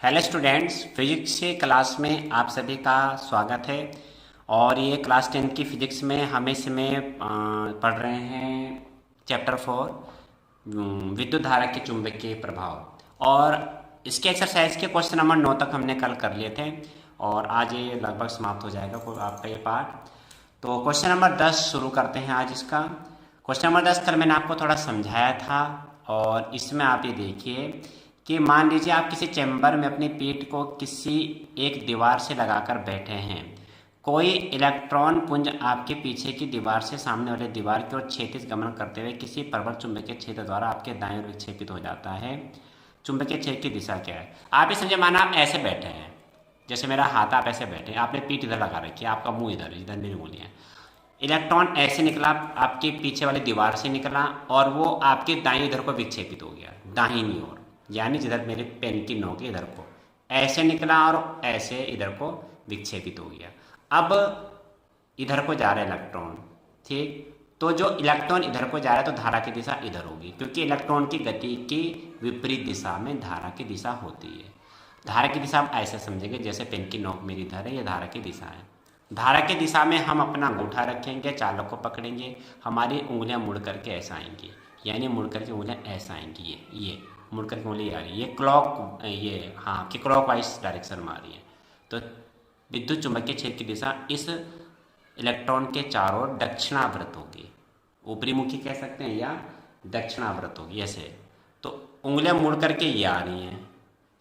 Hello students, physics के class में आप सभी का स्वागत है। और ये क्लास 10 की फिजिक्स में हम इसमें पढ़ रहे हैं चैप्टर 4 विद्युत धारा के चुंबकीय प्रभाव। और इसके एक्सरसाइज के क्वेश्चन नंबर 9 तक हमने कल कर लिए थे और आज ये लगभग समाप्त हो जाएगा आपका ये पार्ट। तो क्वेश्चन नंबर 10 शुरू करते हैं आज इसका। क्वेश्चन नंबर 10 कल मैंने आपको थोड़ा समझाया था और इसमें आप ये देखिए कि मान लीजिए आप किसी चैम्बर में अपनी पीठ को किसी एक दीवार से लगाकर बैठे हैं। कोई इलेक्ट्रॉन पुंज आपके पीछे की दीवार से सामने वाले दीवार की ओर क्षैतिज गमन करते हुए किसी प्रबल चुंबकीय क्षेत्र द्वारा आपके दाईं ओर विक्षेपित हो जाता है। चुंबकीय क्षेत्र की दिशा क्या है? आप ये समझे, माना आप ऐसे बैठे हैं, जैसे मेरा हाथ, आप ऐसे बैठे हैं, आपने पीठ इधर लगा रखी है, आपका मुंह इधर, इधर मेरी उंगलियां। इलेक्ट्रॉन ऐसे निकला, आपके पीछे वाली दीवार से निकला और वो आपके दाईं इधर को विक्षेपित हो गया, दाहिनी ओर, यानी जिधर मेरे पेन की नोक है इधर को ऐसे निकला और ऐसे इधर को विक्षेपित हो गया। अब इधर को जा रहा है इलेक्ट्रॉन, ठीक। तो जो इलेक्ट्रॉन इधर को जा रहा है तो धारा की दिशा इधर होगी, क्योंकि इलेक्ट्रॉन की गति की विपरीत दिशा में धारा की दिशा होती है। धारा की दिशा आप ऐसे समझेंगे, जैसे पेन की नोक मेरी इधर है, ये धारा की दिशा है। धारा की दिशा में हम अपना अंगूठा रखेंगे, चालक को पकड़ेंगे, हमारी उंगलियां मुड़ करके ऐसा आएंगी, यानी मुड़ करके उंगलियां ऐसा आएंगी, ये मुड़ करके उंगली आ रही है, ये क्लॉक, ये हाँ कि क्लॉक वाइज डायरेक्शन में आ रही है। तो विद्युत चुंबकीय क्षेत्र की दिशा इस इलेक्ट्रॉन के चारों ओर दक्षिणावर्त होगी, ऊपरी मुखी कह सकते हैं, या दक्षिणावर्त होगी ऐसे। तो उंगलियां मुड़ करके ये आ रही हैं,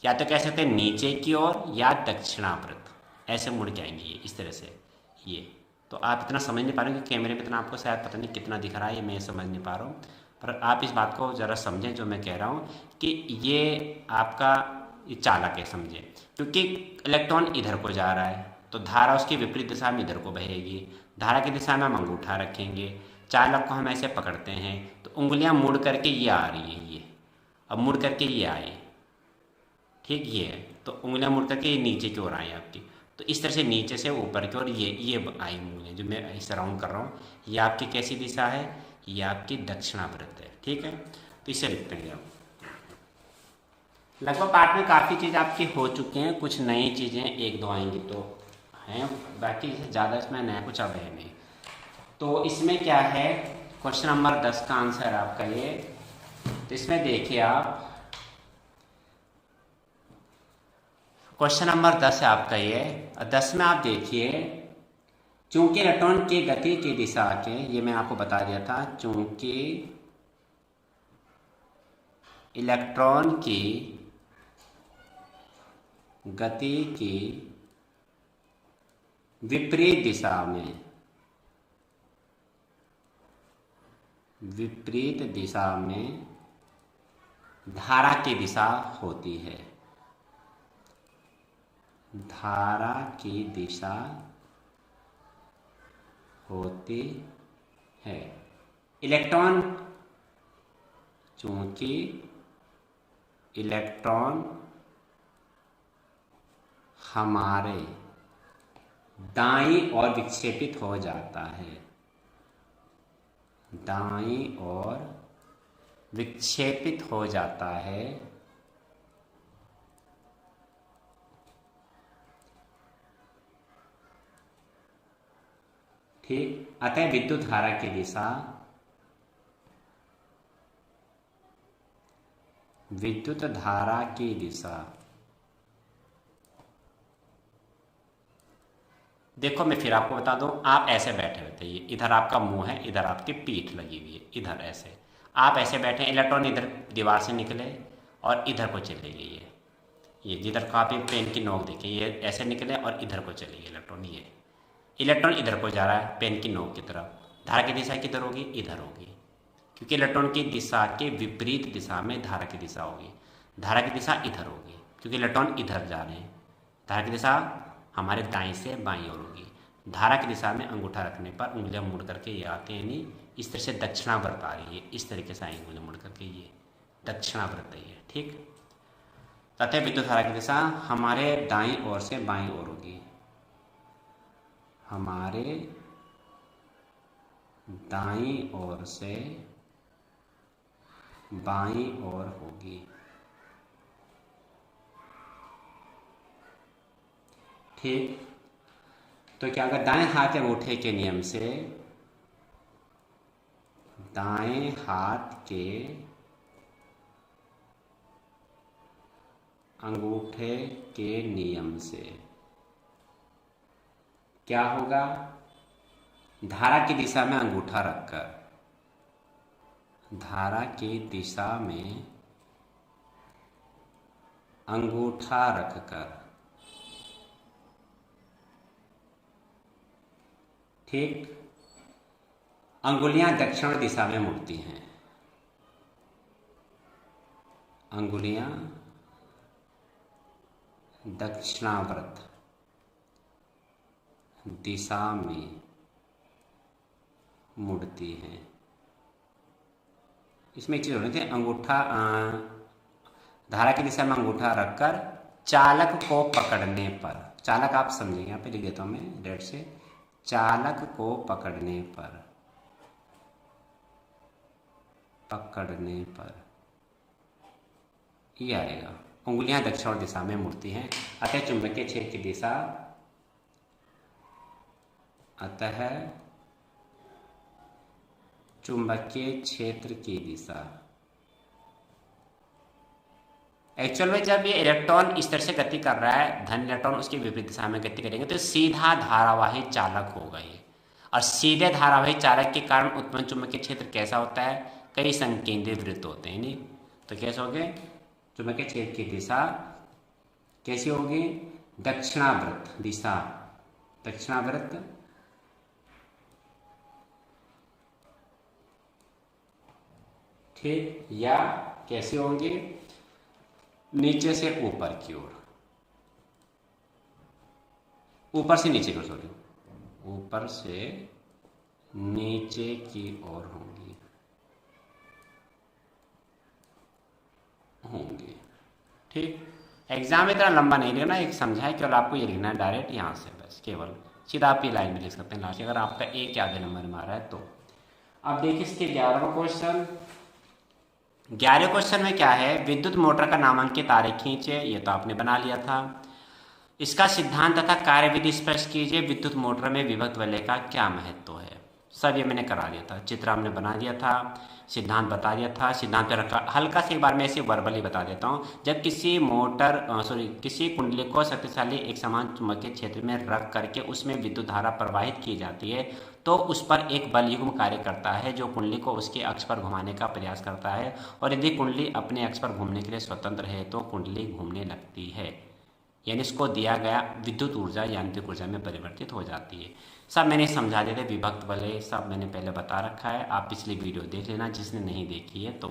या तो कह सकते हैं नीचे की ओर या दक्षिणावर्त, ऐसे मुड़ के आएंगी ये इस तरह से ये। तो आप इतना समझ नहीं पा रहे, क्योंकि कैमरे में इतना आपको शायद पता नहीं कितना दिख रहा है, ये मैं समझ नहीं पा रहा हूँ। पर आप इस बात को ज़रा समझें जो मैं कह रहा हूँ, कि ये आपका ये चालक है, समझे। क्योंकि इलेक्ट्रॉन इधर को जा रहा है तो धारा उसकी विपरीत दिशा में इधर को बहेगी। धारा की दिशा में हम अंगूठा रखेंगे, चालक को हम ऐसे पकड़ते हैं तो उंगलियां मुड़ करके ये आ रही है, ये अब मुड़ करके ये आए, ठीक। ये है तो उंगलियां मुड़ करके ये नीचे की ओर आई आपकी, तो इस तरह से नीचे से ऊपर की ओर ये आई उंगलियां, जो मैं इस राउंड कर रहा हूँ, ये आपकी कैसी दिशा है? ये आपकी दक्षिणावर्त है, ठीक है। तो इसे लिखते हैं आप। लगभग पाठ में काफ़ी चीज़ आपकी हो चुकी हैं, कुछ नई चीज़ें एक दो आएंगी तो हैं, बाकी ज़्यादा इसमें नया कुछ अब है नहीं। तो इसमें क्या है, क्वेश्चन नंबर 10 का आंसर आपका ये। तो इसमें देखिए आप, क्वेश्चन नंबर 10 है आपका ये। 10 में आप देखिए, चूंकि इलेक्ट्रॉन की गति की दिशा के, ये मैं आपको बता दिया था, चूंकि इलेक्ट्रॉन की गति की विपरीत दिशा में, विपरीत दिशा में धारा की दिशा होती है, धारा की दिशा होती है। इलेक्ट्रॉन, चूंकि इलेक्ट्रॉन हमारे दाईं ओर विक्षेपित हो जाता है, दाईं ओर विक्षेपित हो जाता है, ठीक। अतः विद्युत धारा की दिशा, विद्युत धारा की दिशा, देखो मैं फिर आपको बता दूं, आप ऐसे बैठे हुए थे, ये इधर आपका मुंह है, इधर आपकी पीठ लगी हुई है, इधर ऐसे आप ऐसे बैठे, इलेक्ट्रॉन इधर दीवार से निकले और इधर को चले गए, ये जिधर को आप पेन की नोक देखिए, ये ऐसे निकले और इधर को चले गए इलेक्ट्रॉन। ये इलेक्ट्रॉन इधर को जा रहा है पेन की नोक की तरफ, धारा की दिशा किधर होगी? इधर होगी, क्योंकि इलेक्ट्रॉन की दिशा के विपरीत दिशा में धारा की दिशा होगी। धारा की दिशा इधर होगी, क्योंकि इलेक्ट्रॉन इधर जा रहे हैं। धारा की दिशा हमारे दाएं से बाईं ओर होगी। धारा की दिशा में अंगूठा रखने पर उंगलियां मुड़ करके ये आते हैं, यानी इस तरह से दक्षिणावर्त आ रही है, इस तरीके से आएंगी उंगलियां मुड़ करके, ये दक्षिणावर्त है ये, ठीक। तथा विद्युत धारा की दिशा हमारे दाईं ओर से बाईं ओर होगी, हमारे दाईं ओर से बाईं ओर होगी। ठीक, तो क्या होगा, दाएं हाथ अंगूठे के नियम से, दाएं हाथ के अंगूठे के नियम से क्या होगा, धारा की दिशा में अंगूठा रखकर, धारा की दिशा में अंगूठा रखकर, ठीक, अंगुलियां दक्षिण दिशा में मुड़ती हैं, अंगुलियां दक्षिणावर्त दिशा में मुड़ती हैं। इसमें एक चीज होनी चाहिए, अंगूठा धारा की दिशा में अंगूठा रखकर चालक को पकड़ने पर, चालक आप समझेंगे, यहाँ पे लिख देता हूं मैं रेड से, चालक को पकड़ने पर, पकड़ने पर ये आएगा, उंगलियां दक्षिण दिशा में मुड़ती हैं, अतः चुंबकीय क्षेत्र की दिशा, अतः चुंबकीय क्षेत्र की दिशा, एक्चुअल में जब ये इलेक्ट्रॉन इस तरह से गति कर रहा है, धन इलेक्ट्रॉन उसकी विपरीत दिशा में गति करेंगे तो सीधा धारावाही चालक होगा ये, और सीधे धारावाही चालक के कारण उत्पन्न चुंबकीय क्षेत्र कैसा होता है, कई संकेंद्रित वृत्त होते हैं, नहीं तो कैसे होंगे, चुंबकीय क्षेत्र की दिशा कैसी होगी, दक्षिणावर्त दिशा, दक्षिणावर्त, ठीक, या कैसे होंगे, नीचे से ऊपर की ओर, ऊपर से नीचे की ओर, सॉरी, ऊपर से नीचे की ओर होंगी, होंगे, ठीक। एग्जाम इतना लंबा नहीं लेना, एक समझा है, केवल आपको ये लिखना है डायरेक्ट यहाँ से, बस केवल सीधा आप ये लाइन में लिख सकते हैं लास्ट, अगर आपका एक या आधे नंबर में आ रहा है तो। अब देखिए इसके 11वां क्वेश्चन, 11वें क्वेश्चन में क्या है, विद्युत मोटर का नामांकित आरेख खींचे, ये तो आपने बना लिया था, इसका सिद्धांत तथा कार्यविधि स्पष्ट कीजिए, विद्युत मोटर में विभक्त वलय का क्या महत्व है, सब ये मैंने करा दिया था, चित्र हमने बना दिया था, सिद्धांत बता दिया था, सिद्धांत पे रखा, हल्का से एक बार मैं इसे वर्बली बता देता हूँ। जब किसी मोटर किसी कुंडली को शक्तिशाली एक समान चुंबकीय क्षेत्र में रख करके उसमें विद्युत धारा प्रवाहित की जाती है तो उस पर एक बल युग्म कार्य करता है जो कुंडली को उसके अक्ष पर घुमाने का प्रयास करता है, और यदि कुंडली अपने अक्ष पर घूमने के लिए स्वतंत्र है तो कुंडली घूमने लगती है, यानी इसको दिया गया विद्युत ऊर्जा यांत्रिक ऊर्जा में परिवर्तित हो जाती है। सब मैंने समझा दिया था, विभक्त वलय सब मैंने पहले बता रखा है, आप पिछली वीडियो देख लेना जिसने नहीं देखी है तो।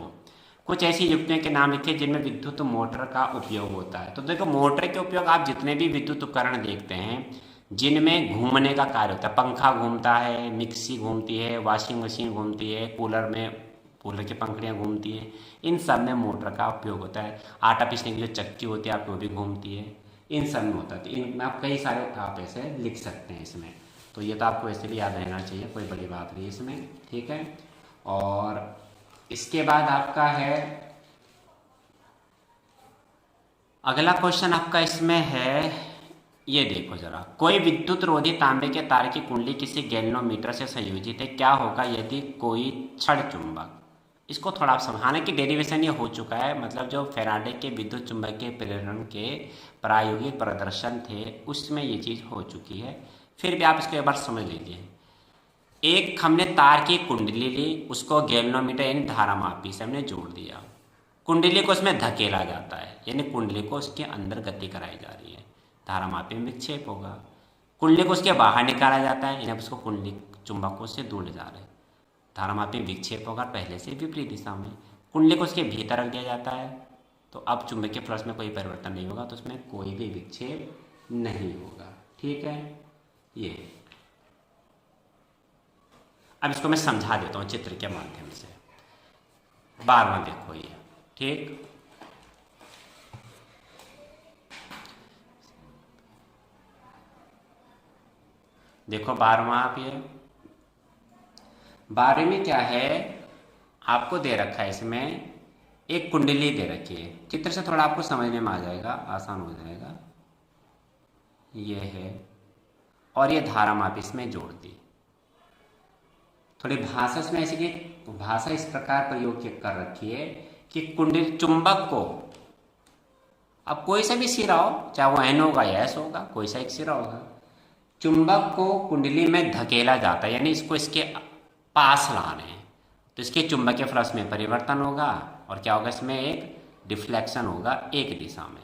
कुछ ऐसी युक्तियों के नाम लिखे जिनमें विद्युत मोटर का उपयोग होता है। तो देखो मोटर के उपयोग आप जितने भी विद्युत उपकरण देखते हैं जिनमें घूमने का कार्य होता है, पंखा घूमता है, मिक्सी घूमती है, वॉशिंग मशीन घूमती है, कूलर की पंखड़ियाँ घूमती है, इन सब में मोटर का उपयोग होता है। आटा पीसने की जो चक्की होती है आपकी वो भी घूमती है, इन सब में होता है। तो इनमें आप कई सारे आप ऐसे लिख सकते हैं इसमें, तो ये तो आपको ऐसे भी याद रहना चाहिए, कोई बड़ी बात नहीं इसमें, ठीक है। और इसके बाद आपका है अगला क्वेश्चन आपका इसमें है, ये देखो जरा, कोई विद्युत रोधी तांबे के तार की कुंडली किसी गैल्वेनोमीटर से संयोजित है, क्या होगा यदि कोई क्षण चुंबक, इसको थोड़ा आप समझाने की डेरिवेशन ये हो चुका है, मतलब जो फैराडे के विद्युत चुंबकीय प्रेरण के प्रायोगिक प्रदर्शन थे उसमें ये चीज़ हो चुकी है, फिर भी आप इसको एक बार समझ लीजिए। एक हमने तार की कुंडली ली, उसको गैल्वेनोमीटर यानी धारा मापी से हमने जोड़ दिया, कुंडली को उसमें धकेला जाता है, यानी कुंडली को उसके अंदर गति कराई जा रही है, धारा मापी में विक्षेप होगा। कुंडली को उसके बाहर निकाला जाता है, यानी उसको कुंडली चुंबक को उससे दूर ले जा रहे हैं, धारा मापी में विक्षेप होगा पहले से विपरीत दिशा में। कुंडली को उसके भीतर रख दिया जाता है तो अब चुंबकीय फ्लक्स में कोई परिवर्तन नहीं होगा, तो उसमें कोई भी विक्षेप नहीं होगा, ठीक है। ये अब इसको मैं समझा देता हूँ चित्र के माध्यम से, 12वां देखो ये, ठीक। देखो 12वां आप ये 12वें में क्या है आपको दे रखा है, इसमें एक कुंडली दे रखी है, चित्र से थोड़ा आपको समझने में आ जाएगा, आसान हो जाएगा। ये है, और ये धारा माप इसमें जोड़ दी। थोड़ी भाषा इसमें ऐसी कि भाषा इस प्रकार प्रयोग कर रखी है कि कुंडली चुंबक को, अब कोई सा भी सिरा हो, चाहे वो एन होगा या एस होगा, कोई सा एक सिरा होगा, चुंबक को कुंडली में धकेला जाता है, यानी इसको इसके पास लाना है, तो इसके चुंबकीय फ्लक्स में परिवर्तन होगा और क्या होगा, इसमें एक डिफ्लेक्शन होगा एक दिशा में।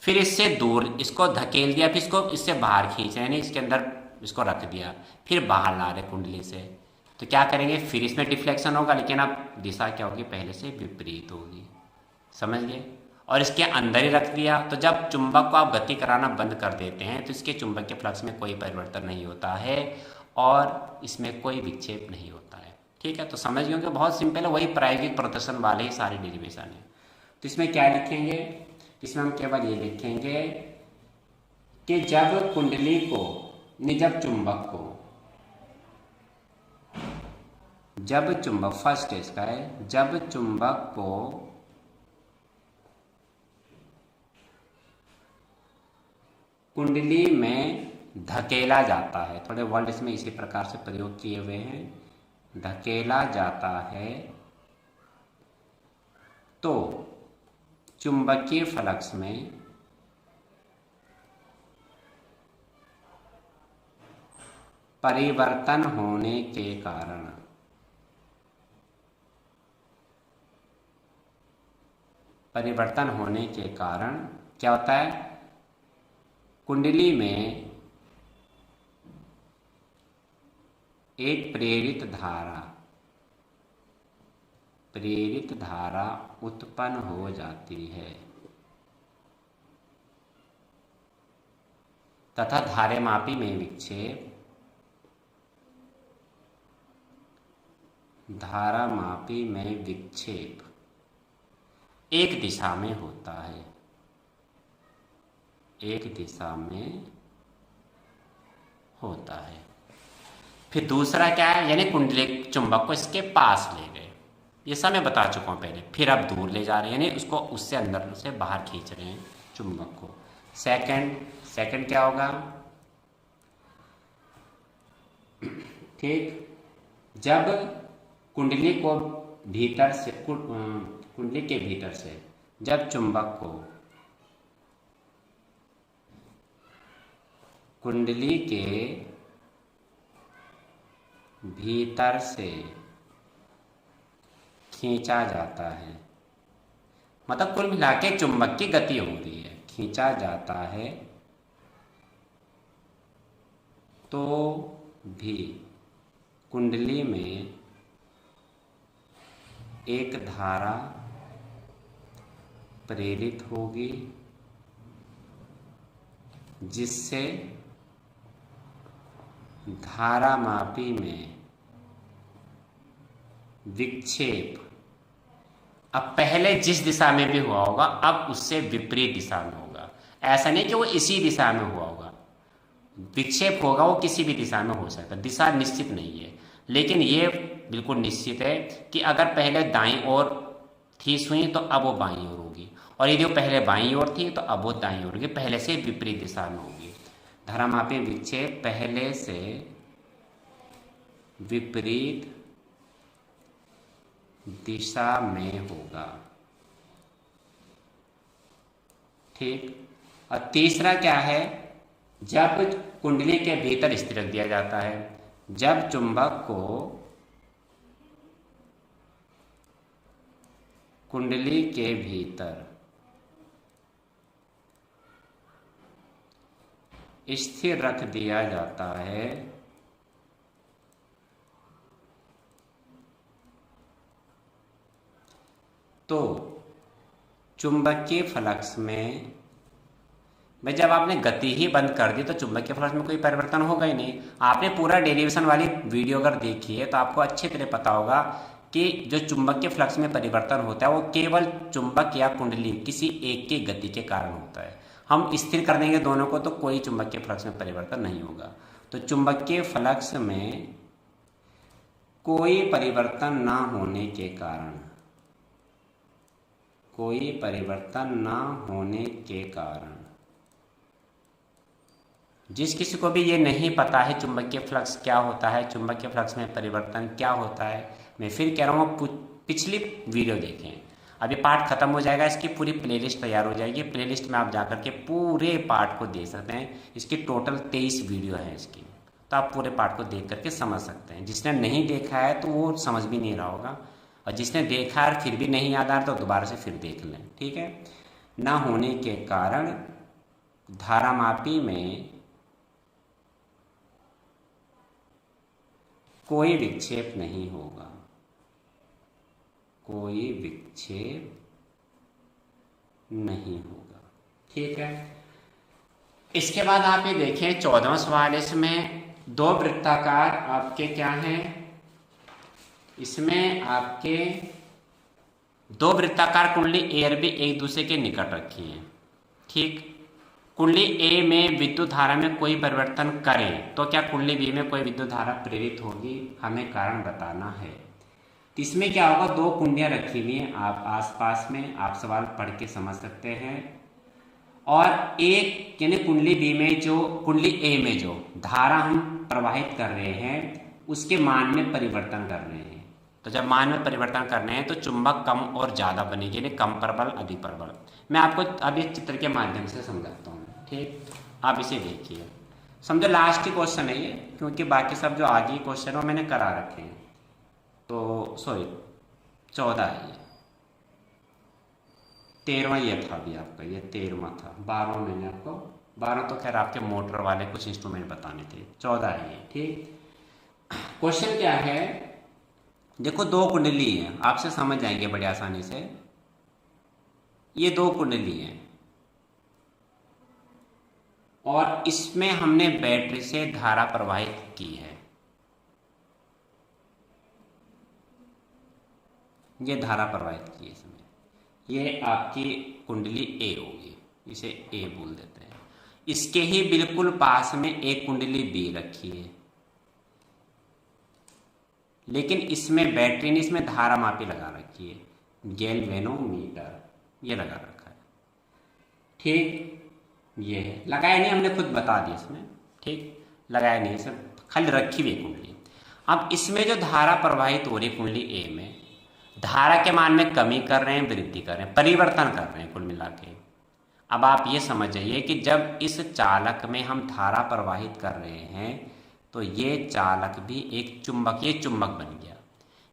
फिर इससे दूर इसको धकेल दिया, फिर इसको इससे बाहर खींचा, यानी इसके अंदर इसको रख दिया, फिर बाहर ला रहे कुंडली से, तो क्या करेंगे, फिर इसमें डिफ्लेक्शन होगा, लेकिन अब दिशा क्या होगी, पहले से विपरीत होगी। समझ गए। और इसके अंदर ही रख दिया, तो जब चुंबक को आप गति कराना बंद कर देते हैं तो इसके चुंबकीय फ्लक्स में कोई परिवर्तन नहीं होता है और इसमें कोई विक्षेप नहीं होता है। ठीक है, तो समझ गए कि बहुत सिंपल है, वही प्रायोगिक प्रदर्शन वाले ही सारे डेरिवेशन है। तो इसमें क्या लिखेंगे, इसमें हम केवल ये लिखेंगे कि जब कुंडली को, नहीं जब चुंबक को, जब चुंबक, फर्स्ट इसका है, जब चुंबक को कुंडली में धकेला जाता है, थोड़े वर्ड इसमें इसी प्रकार से प्रयोग किए हुए हैं, धकेला जाता है, तो चुंबकीय फ्लक्स में परिवर्तन होने के कारण, परिवर्तन होने के कारण क्या होता है, कुंडली में एक प्रेरित धारा उत्पन्न हो जाती है तथा धारेमापी में विक्षेप, धारामापी में विक्षेप एक दिशा में होता है, एक दिशा में होता है। फिर दूसरा क्या है, यानी कुंडली चुंबक को इसके पास ले गए, ये सब मैं बता चुका हूँ पहले, फिर अब दूर ले जा रहे हैं, यानी उसको उससे अंदर से बाहर खींच रहे हैं चुंबक को। सेकंड क्या होगा, ठीक, जब कुंडली को भीतर से, कुंडली के भीतर से जब चुंबक को कुंडली के भीतर से खींचा जाता है, मतलब कुल मिला के चुंबक की गति हो रही है, खींचा जाता है, तो भी कुंडली में एक धारा प्रेरित होगी जिससे धारामापी में विक्षेप अब पहले जिस दिशा में भी हुआ होगा अब उससे विपरीत दिशा में होगा। ऐसा नहीं कि वो इसी दिशा में हुआ होगा, विक्षेप होगा वो किसी भी दिशा में हो सकता है, दिशा निश्चित नहीं है, लेकिन ये बिल्कुल निश्चित है कि अगर पहले दाईं ओर थी सुई तो अब वो बाईं ओर होगी, और यदि वो पहले बाईं ओर थी तो अब वो दाईं ओर होगी, पहले से विपरीत दिशा में होगी। धारामापी विक्षेप पहले से विपरीत दिशा में होगा। ठीक, और तीसरा क्या है, जब कुंडली के भीतर स्थिर रख दिया जाता है, जब चुंबक को कुंडली के भीतर स्थिर रख दिया जाता है तो चुंबकीय फ्लक्स में, भाई जब आपने गति ही बंद कर दी तो चुंबकीय फ्लक्स में कोई परिवर्तन होगा ही नहीं। आपने पूरा डेरिवेशन वाली वीडियो अगर देखी है तो आपको अच्छी तरह पता होगा कि जो चुंबकीय फ्लक्स में परिवर्तन होता है वो केवल चुंबक या कुंडली किसी एक की गति के कारण होता है। हम स्थिर कर देंगे दोनों को तो कोई चुंबकीय फ्लक्स में परिवर्तन नहीं होगा। तो चुंबकीय फ्लक्स में कोई परिवर्तन ना होने के कारण, कोई परिवर्तन ना होने के कारण जिस किसी को भी ये नहीं पता है चुंबकीय फ्लक्स क्या होता है, चुंबकीय फ्लक्स में परिवर्तन क्या होता है, मैं फिर कह रहा हूँ पिछली वीडियो देखें। अभी पार्ट खत्म हो जाएगा, इसकी पूरी प्लेलिस्ट तैयार हो जाएगी। प्लेलिस्ट में आप जाकर के पूरे पार्ट को देख सकते हैं। इसकी टोटल 23 वीडियो है इसकी, तो आप पूरे पार्ट को देख करके समझ सकते हैं। जिसने नहीं देखा है तो वो समझ भी नहीं रहा होगा, और जिसने देखा है फिर भी नहीं याद आ रहा तो दोबारा से फिर देख लें, ठीक है। ना होने के कारण धारामापी में कोई विक्षेप नहीं होगा, कोई विक्षेप नहीं होगा, ठीक है। इसके बाद आप ये देखें 14वां सवाल, इसमें दो वृत्ताकार आपके क्या हैं, इसमें आपके दो वृत्ताकार कुंडली ए और बी एक दूसरे के निकट रखी है, ठीक। कुंडली ए में विद्युत धारा में कोई परिवर्तन करें तो क्या कुंडली बी में कोई विद्युत धारा प्रेरित होगी, हमें कारण बताना है। तो इसमें क्या होगा, दो कुंडियां रखी हुई हैं आप आसपास में, आप सवाल पढ़ के समझ सकते हैं। और एक यानी कुंडली बी में जो, कुंडली ए में जो धारा हम प्रवाहित कर रहे हैं उसके मान में परिवर्तन कर रहे हैं। तो जब मान में परिवर्तन कर रहे हैं तो चुंबक कम और ज़्यादा बनेगी, यानी कम प्रबल अधिक प्रबल। मैं आपको अब इस चित्र के माध्यम से समझाता हूँ, ठीक। आप इसे देखिए, समझो लास्ट ही क्वेश्चन है ये, क्योंकि बाकी सब जो आगे क्वेश्चन वो मैंने करा रखे हैं। तो सॉरी 14 है ये, 13वां ये था अभी आपका, ये 13वां था। 12वां मैंने आपको, 12 तो खैर आपके मोटर वाले कुछ इंस्ट्रूमेंट बताने थे, 14 है ये, ठीक। क्वेश्चन क्या है, देखो दो कुंडली हैं, आपसे समझ जाएंगे बड़ी आसानी से। ये दो कुंडली हैं और इसमें हमने बैटरी से धारा प्रवाहित की है। ये धारा प्रवाहित की है इसमें, ये आपकी कुंडली ए होगी, इसे ए बोल देते हैं। इसके ही बिल्कुल पास में एक कुंडली बी रखी है, लेकिन इसमें बैटरी ने इसमें धारा मापी लगा रखी है, गैल्वेनोमीटर ये लगा रखा है, ठीक। ये है, लगाया नहीं, हमने खुद बता दिया इसमें, ठीक। लगाया नहीं, सिर्फ खाली रखी हुई कुंडली। अब इसमें जो धारा प्रवाहित हो रही कुंडली ए में, धारा के मान में कमी कर रहे हैं, वृद्धि कर रहे हैं, परिवर्तन कर रहे हैं कुल मिला के। अब आप ये समझ जाइए कि जब इस चालक में हम धारा प्रवाहित कर रहे हैं तो ये चालक भी एक चुंबक, ये चुंबक बन गया,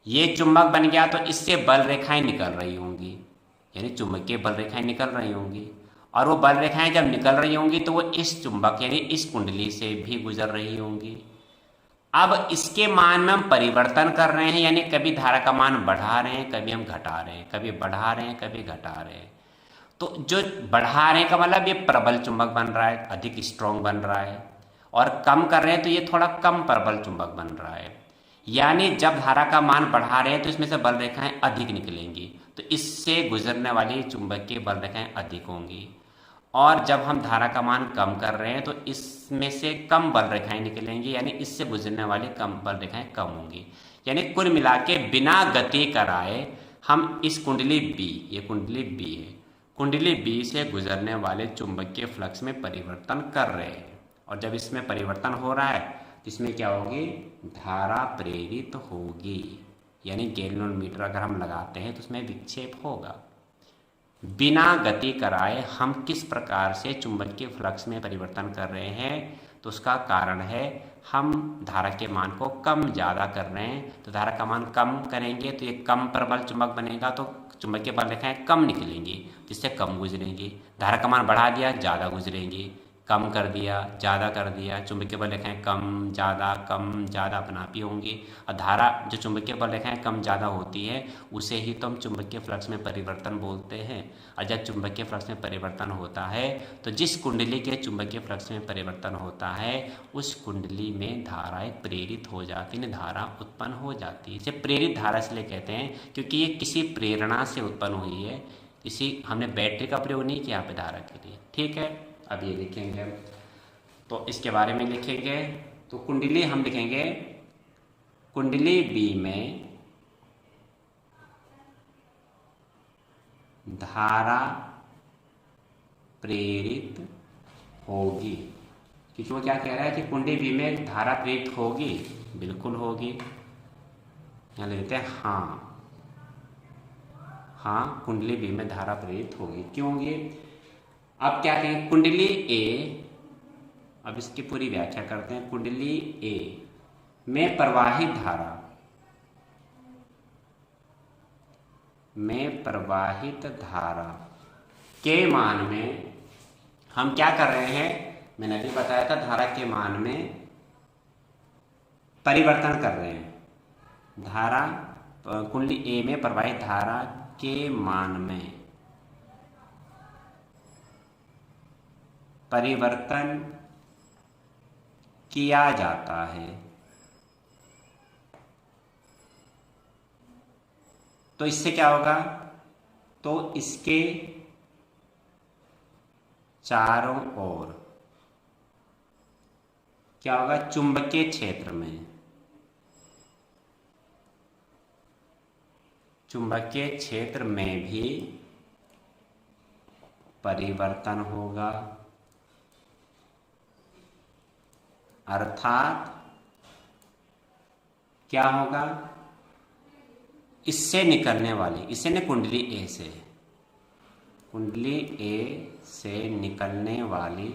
ये चुंबक बन गया, तो इससे बल रेखाएं निकल रही होंगी, यानी चुंबकीय बल रेखाएं निकल रही होंगी। और वो बल रेखाएं जब निकल रही होंगी तो वो इस चुंबक यानी इस कुंडली से भी गुजर रही होंगी। अब इसके मान में हम परिवर्तन कर रहे हैं, यानी कभी धारा का मान बढ़ा रहे हैं, कभी हम घटा रहे हैं, कभी बढ़ा रहे हैं, कभी घटा रहे हैं। तो जो बढ़ा रहे हैं का मतलब ये प्रबल चुंबक बन रहा है, अधिक स्ट्रॉन्ग बन रहा है, और कम कर रहे हैं तो ये थोड़ा कम प्रबल चुंबक बन रहा है। यानी जब धारा का मान बढ़ा रहे हैं तो इसमें से बल रेखाएं अधिक निकलेंगी, तो इससे गुजरने वाली चुंबकीय बल रेखाएं अधिक होंगी। और जब हम धारा का मान कम कर रहे हैं तो इसमें से कम बल रेखाएं निकलेंगी, यानी इससे गुजरने वाली कम बल रेखाएं कम होंगी। यानी कुल मिला के बिना गति कराए हम इस कुंडली बी, ये कुंडली बी है, कुंडली बी से गुजरने वाले चुंबकीय फ्लक्स में परिवर्तन कर रहे हैं। और जब इसमें परिवर्तन हो रहा है तो इसमें क्या होगी, धारा प्रेरित होगी, यानी गैल्वेनोमीटर अगर हम लगाते हैं तो उसमें विक्षेप होगा। बिना गति कराए हम किस प्रकार से चुंबकीय फ्लक्स में परिवर्तन कर रहे हैं, तो उसका कारण है हम धारा के मान को कम ज़्यादा कर रहे हैं। तो धारा का मान कम करेंगे तो ये कम प्रबल चुंबक बनेगा, तो चुंबकीय बल रेखाएं कम निकलेंगी, जिससे कम गुजरेंगी। धारा का मान बढ़ा दिया, ज़्यादा गुजरेंगी, कम कर दिया, ज़्यादा कर दिया, चुंबकीय बल रेखाएं कम ज़्यादा अपनापी होंगी। और धारा जो चुंबकीय बल रेखाएं कम ज़्यादा होती है उसे ही तो हम चुंबकीय फ्लक्स में परिवर्तन बोलते हैं। और जब चुंबकीय फ्लक्स में परिवर्तन होता है तो जिस कुंडली के चुंबकीय फ्लक्स में परिवर्तन होता है उस कुंडली में धाराएं प्रेरित हो जाती हैं, धारा उत्पन्न हो जाती है। इसे प्रेरित धारा इसलिए कहते हैं क्योंकि ये किसी प्रेरणा से उत्पन्न हुई है, इसी हमने बैटरी का प्रयोग नहीं किया पे धारा के लिए, ठीक है। अब ये लिखेंगे, तो इसके बारे में लिखेंगे, तो कुंडली हम लिखेंगे, कुंडली बी में धारा प्रेरित होगी, क्योंकि वो क्या कह रहा है कि कुंडली बी में धारा प्रेरित होगी, बिल्कुल होगी। यहाँ लिख देते हैं हाँ, हाँ कुंडली बी में धारा प्रेरित होगी। क्यों होगी? अब क्या कहें, कुंडली ए, अब इसकी पूरी व्याख्या करते हैं। कुंडली ए में प्रवाहित धारा, में प्रवाहित धारा के मान में हम क्या कर रहे हैं, मैंने अभी बताया था, धारा के मान में परिवर्तन कर रहे हैं। धारा कुंडली ए में प्रवाहित धारा के मान में परिवर्तन किया जाता है। तो इससे क्या होगा, तो इसके चारों ओर क्या होगा, चुंबकीय क्षेत्र में, चुंबकीय क्षेत्र में भी परिवर्तन होगा। अर्थात क्या होगा, इससे निकलने वाली, इससे ने कुंडली ए से, कुंडली ए से निकलने वाली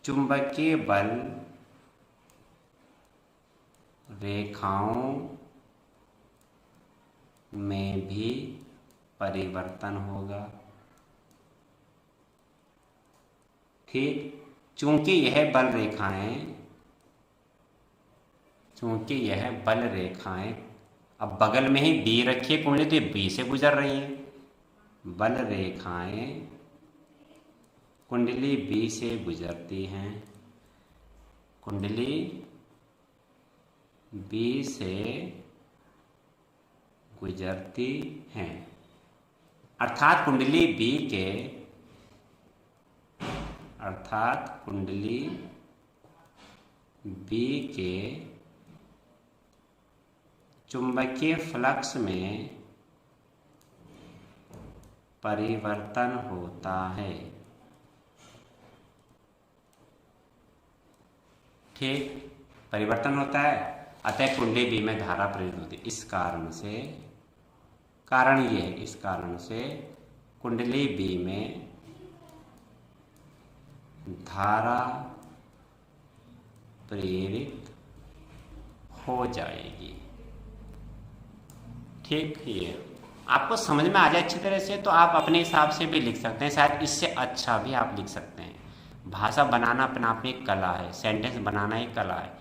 चुंबकीय बल रेखाओं में भी परिवर्तन होगा। ठीक, चूंकि यह बल रेखाएं, चूंकि यह बल रेखाएं, अब बगल में ही बी रखिए कुंडली, तो बी से गुजर रही है। बल रेखाएं कुंडली बी से गुजरती हैं, कुंडली बी से गुजरती हैं। अर्थात कुंडली बी के, अर्थात कुंडली बी के चुंबकीय फ्लक्स में परिवर्तन होता है। ठीक, परिवर्तन होता है, अतः कुंडली बी में धारा प्रेरित होती है। इस कारण से, कारण ये है, इस कारण से कुंडली बी में धारा प्रेरित हो जाएगी। ठीक, ये आपको समझ में आ जाए अच्छी तरह से, तो आप अपने हिसाब से भी लिख सकते हैं, शायद इससे अच्छा भी आप लिख सकते हैं। भाषा बनाना अपने आप में एक कला है, सेंटेंस बनाना एक कला है।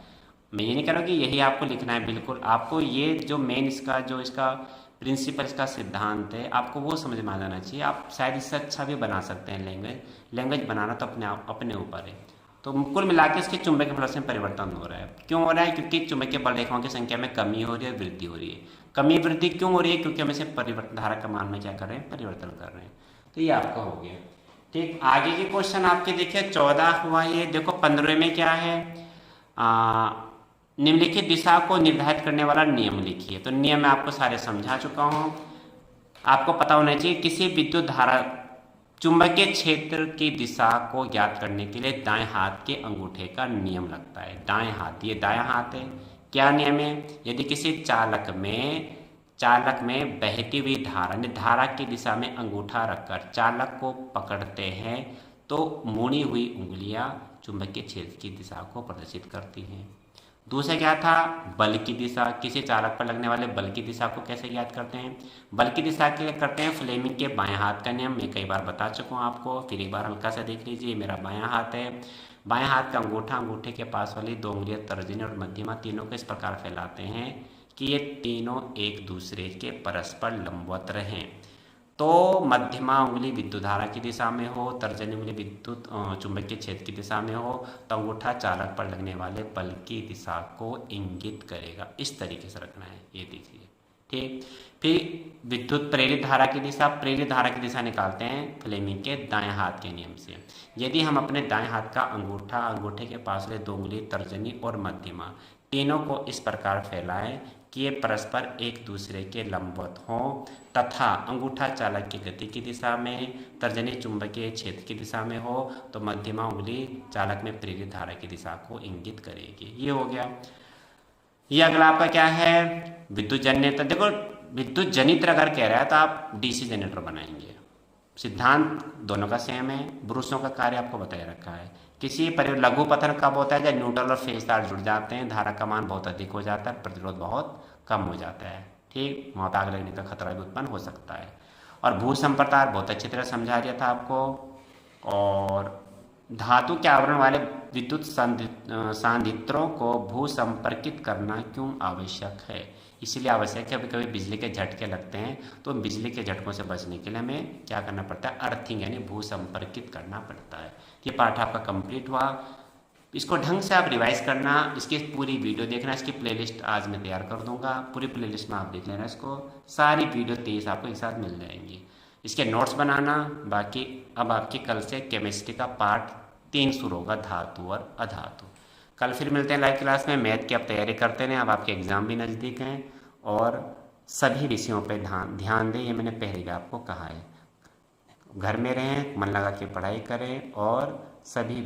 मैं ये नहीं कह रहा कि यही आपको लिखना है, बिल्कुल आपको ये जो मेन इसका जो इसका प्रिंसिपल, इसका सिद्धांत है, आपको वो समझ में आ जाना चाहिए। आप शायद इससे अच्छा भी बना सकते हैं लैंग्वेज, लैंग्वेज बनाना तो अपने ऊपर है। तो कुल मिला के इसके चुंबकीय फ्लक्स में परिवर्तन हो रहा है। क्यों हो रहा है? क्योंकि चुंबकीय बल रेखाओं की संख्या में कमी हो रही है, वृद्धि हो रही है। कमी वृद्धि क्यों हो रही है? क्योंकि हम इसे परिवर्तन, धारा का मान में क्या कर रहे हैं, परिवर्तन कर रहे हैं। तो ये आपका हो गया। ठीक, आगे के क्वेश्चन आपके देखिए 14 हुआ, ये देखो 15 में क्या है, निम्नलिखित दिशा को निर्धारित करने वाला नियम लिखिए। तो नियम मैं आपको सारे समझा चुका हूँ, आपको पता होना चाहिए। किसी विद्युत धारा चुंबकीय क्षेत्र की दिशा को ज्ञात करने के लिए दाएं हाथ के अंगूठे का नियम लगता है। दाएं हाथ, ये दायां हाथ है। क्या नियम है? यदि किसी चालक में बहती हुई धारा की दिशा में अंगूठा रखकर चालक को पकड़ते हैं तो मुड़ी हुई उंगलियां चुंबकीय क्षेत्र की दिशा को प्रदर्शित करती हैं। दूसरा क्या था? बल की दिशा। किसी चालक पर लगने वाले बल की दिशा को कैसे ज्ञात करते हैं? बल की दिशा के लिए करते हैं फ्लेमिंग के बाएं हाथ का नियम। मैं कई बार बता चुका हूँ आपको, फिर एक बार हल्का सा देख लीजिए। मेरा बायां हाथ है, बाएं हाथ का अंगूठा अंगूठे के पास वाली 2 उंगलियां तर्जनी और मध्यमा तीनों को इस प्रकार फैलाते हैं कि ये तीनों एक दूसरे के परस्पर लंबवत रहें। तो मध्यमा उंगली विद्युत धारा की दिशा में हो, तर्जनी उंगली विद्युत चुंबकीय क्षेत्र की दिशा में हो, तो अंगूठा चालक पर लगने वाले बल की दिशा को इंगित करेगा। इस तरीके से रखना है, ये देखिए। ठीक, फिर विद्युत प्रेरित धारा की दिशा, प्रेरित धारा की दिशा निकालते हैं फ्लेमिंग के दाएं हाथ के नियम से। यदि हम अपने दाएं हाथ का अंगूठा अंगूठे के पास वाले 2 उंगली तर्जनी और मध्यमा तीनों को इस प्रकार फैलाएं कि ये परस्पर एक दूसरे के लंबवत हों तथा अंगूठा चालक की गति की दिशा में, तर्जनी चुंबकीय क्षेत्र की दिशा में हो तो मध्यमा उंगली चालक में प्रेरित धारा की दिशा को इंगित करेगी। ये हो गया। ये अगला आपका क्या है, विद्युत जनरेटर। देखो विद्युत जनित्र अगर कह रहा है तो आप डीसी जनरेटर बनाएंगे। सिद्धांत दोनों का सेम है, ब्रूसों का कार्य आपको बताया रखा है। किसी लघु पतन कब होता है, जब न्यूट्रल और फेज तार जुड़ जाते हैं, धारा का मान बहुत अधिक हो जाता है, प्रतिरोध बहुत कम हो जाता है। ठीक, वहाँ पर आग लगने का खतरा भी उत्पन्न हो सकता है। और भू संपर्क बहुत अच्छी तरह समझा दिया था आपको। और धातु के आवरण वाले विद्युत सांधित्रों को भू संपर्कित करना क्यों आवश्यक है? इसलिए आवश्यक है, कभी कभी बिजली के झटके लगते हैं तो बिजली के झटकों से बचने के लिए हमें क्या करना पड़ता है, अर्थिंग यानी भू संपर्कित करना पड़ता है। ये पाठ आपका कंप्लीट हुआ। इसको ढंग से आप रिवाइज करना, इसकी पूरी वीडियो देखना, इसकी प्लेलिस्ट आज मैं तैयार कर दूंगा, पूरी प्लेलिस्ट में आप देख लेना इसको, सारी वीडियो 23 आपको एक साथ मिल जाएंगी। इसके नोट्स बनाना। बाकी अब आपकी कल से केमिस्ट्री का पार्ट 3 शुरू होगा, धातु और अधातु। कल फिर मिलते हैं लाइव क्लास में। मैथ की आप तैयारी करते रहें, अब आपके एग्ज़ाम भी नज़दीक हैं और सभी विषयों पे ध्यान दें, ये मैंने पहले भी आपको कहा है। घर में रहें, मन लगा के पढ़ाई करें और सभी